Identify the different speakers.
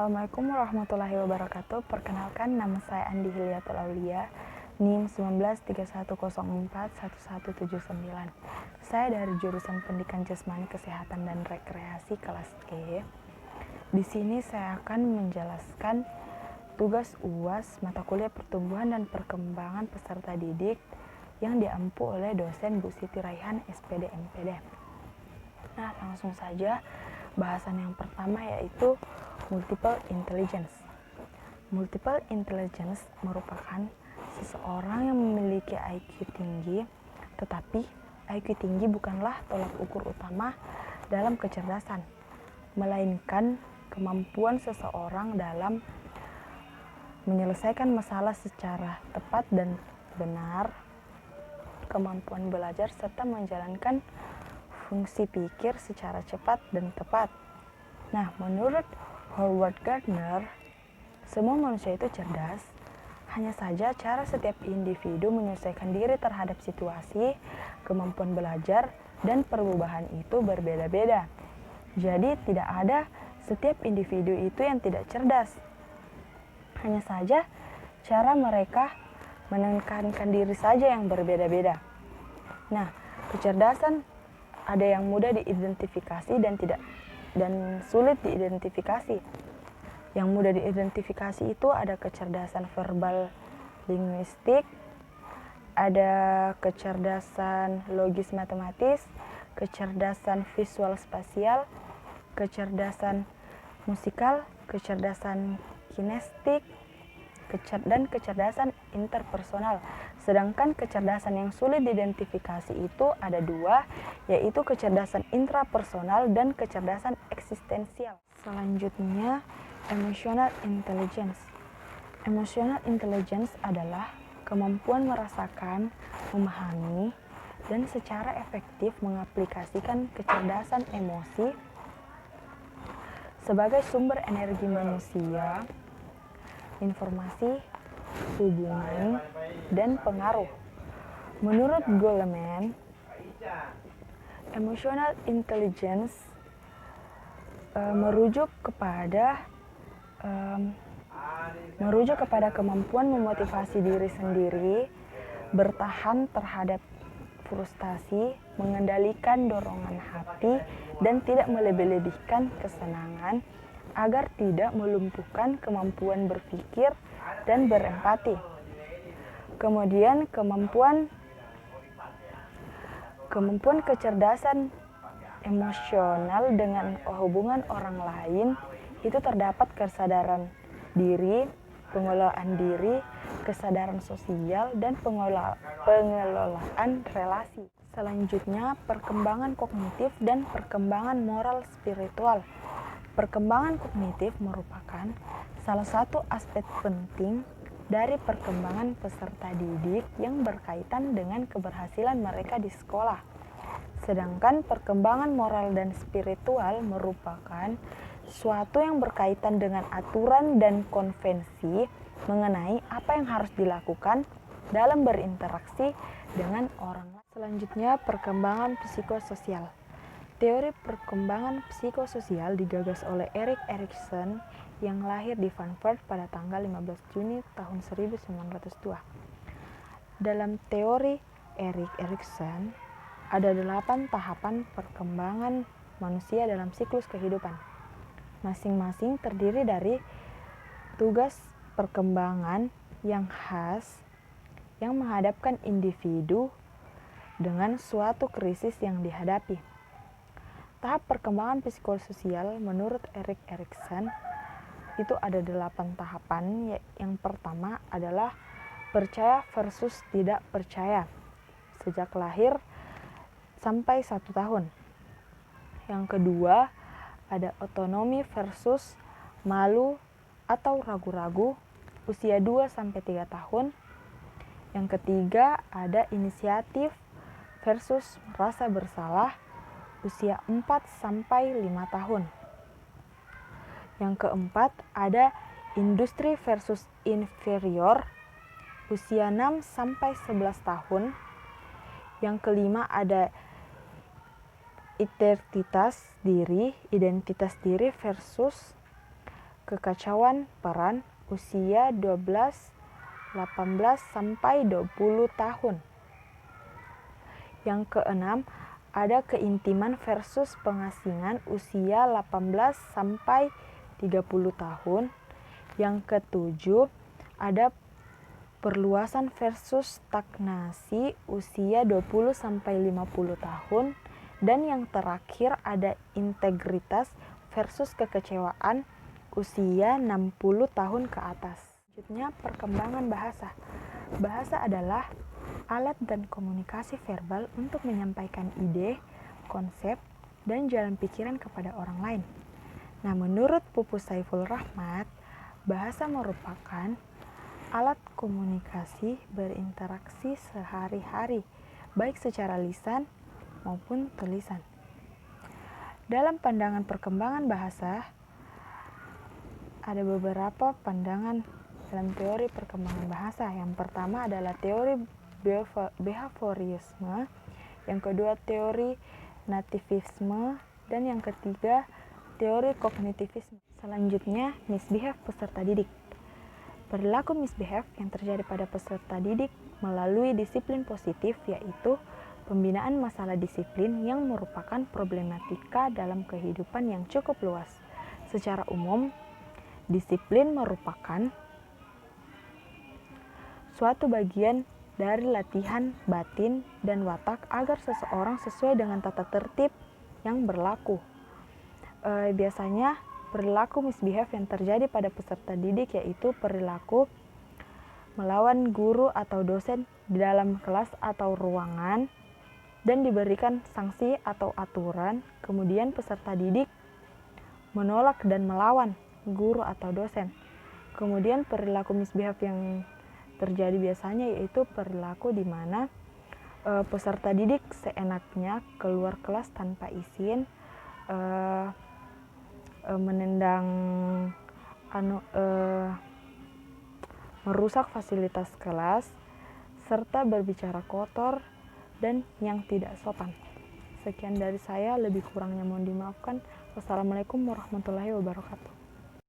Speaker 1: Assalamualaikum warahmatullahi wabarakatuh. Perkenalkan, nama saya Andi Hilyatul Aulia, NIM 1931041179. Saya dari jurusan Pendidikan Jasmani Kesehatan dan Rekreasi kelas E. Di sini saya akan menjelaskan tugas UAS mata kuliah Pertumbuhan dan Perkembangan Peserta Didik yang diampu oleh dosen Bu Siti Raihan, SPD MPD. Nah, langsung saja bahasan yang pertama yaitu multiple intelligence. Multiple intelligence merupakan seseorang yang memiliki IQ tinggi, tetapi IQ tinggi bukanlah tolak ukur utama dalam kecerdasan, melainkan kemampuan seseorang dalam menyelesaikan masalah secara tepat dan benar, kemampuan belajar serta menjalankan fungsi pikir secara cepat dan tepat. Nah, menurut Howard Gardner, semua manusia itu cerdas, hanya saja cara setiap individu menyesuaikan diri terhadap situasi, kemampuan belajar, dan perubahan itu berbeda-beda. Jadi tidak ada setiap individu itu yang tidak cerdas. Hanya saja cara mereka menekankan diri saja yang berbeda-beda. Nah, kecerdasan ada yang mudah diidentifikasi dan sulit diidentifikasi. Yang mudah diidentifikasi itu ada kecerdasan verbal linguistik, ada kecerdasan logis matematis, kecerdasan visual spasial, kecerdasan musikal, kecerdasan kinestik, dan kecerdasan interpersonal. Sedangkan kecerdasan yang sulit diidentifikasi itu ada dua, yaitu kecerdasan intrapersonal dan kecerdasan eksistensial. Selanjutnya, emotional intelligence. Emotional intelligence adalah kemampuan merasakan, memahami, dan secara efektif mengaplikasikan kecerdasan emosi sebagai sumber energi manusia, informasi, hubungan, dan pengaruh. Menurut Goleman, emotional intelligence merujuk kepada kemampuan memotivasi diri sendiri, bertahan terhadap frustasi, mengendalikan dorongan hati, dan tidak melebih-lebihkan kesenangan agar tidak melumpuhkan kemampuan berpikir dan berempati. Kemudian kemampuan kecerdasan emosional dengan hubungan orang lain itu terdapat kesadaran diri, pengelolaan diri, kesadaran sosial, dan pengelolaan relasi. Selanjutnya, perkembangan kognitif dan perkembangan moral spiritual. Perkembangan kognitif merupakan salah satu aspek penting dari perkembangan peserta didik yang berkaitan dengan keberhasilan mereka di sekolah. Sedangkan perkembangan moral dan spiritual merupakan suatu yang berkaitan dengan aturan dan konvensi mengenai apa yang harus dilakukan dalam berinteraksi dengan orang lain. Selanjutnya, perkembangan psikososial. Teori perkembangan psikososial digagas oleh Erik Erikson yang lahir di Frankfurt pada tanggal 15 Juni tahun 1902. Dalam teori Erik Erikson, ada 8 tahapan perkembangan manusia dalam siklus kehidupan. Masing-masing terdiri dari tugas perkembangan yang khas yang menghadapkan individu dengan suatu krisis yang dihadapi. Tahap perkembangan psikososial menurut Erik Erikson itu ada 8 tahapan. Yang pertama adalah percaya versus tidak percaya sejak lahir sampai 1 tahun. Yang kedua ada otonomi versus malu atau ragu-ragu usia 2 sampai 3 tahun. Yang ketiga ada inisiatif versus rasa bersalah usia 4 sampai 5 tahun. Yang keempat ada industri versus inferior usia 6 sampai 11 tahun. Yang kelima ada identitas diri versus kekacauan peran usia 12, 18 sampai 20 tahun. Yang keenam, ada keintiman versus pengasingan usia 18 sampai 30 tahun. Yang ketujuh, ada perluasan versus stagnasi usia 20 sampai 50 tahun. Dan yang terakhir ada integritas versus kekecewaan usia 60 tahun ke atas. Selanjutnya, perkembangan bahasa. Bahasa adalah alat dan komunikasi verbal untuk menyampaikan ide, konsep, dan jalan pikiran kepada orang lain. Nah, menurut Pupus Saiful Rahmat, bahasa merupakan alat komunikasi berinteraksi sehari-hari, baik secara lisan maupun tulisan. Dalam pandangan perkembangan bahasa, ada beberapa pandangan dalam teori perkembangan bahasa. Yang pertama adalah teori behaviorisme, yang kedua teori nativisme, dan yang ketiga teori kognitivisme. Selanjutnya, misbehave peserta didik. Perilaku misbehave yang terjadi pada peserta didik melalui disiplin positif, yaitu pembinaan masalah disiplin yang merupakan problematika dalam kehidupan yang cukup luas. Secara umum, disiplin merupakan suatu bagian dari latihan batin dan watak agar seseorang sesuai dengan tata tertib yang berlaku. Biasanya perilaku misbehave yang terjadi pada peserta didik yaitu perilaku melawan guru atau dosen di dalam kelas atau ruangan dan diberikan sanksi atau aturan. Kemudian peserta didik menolak dan melawan guru atau dosen. Kemudian perilaku misbehave yang terjadi biasanya yaitu perilaku di mana peserta didik seenaknya keluar kelas tanpa izin, menendang, merusak fasilitas kelas, serta berbicara kotor dan yang tidak sopan. Sekian dari saya, lebih kurangnya mohon dimaafkan. Wassalamualaikum warahmatullahi wabarakatuh.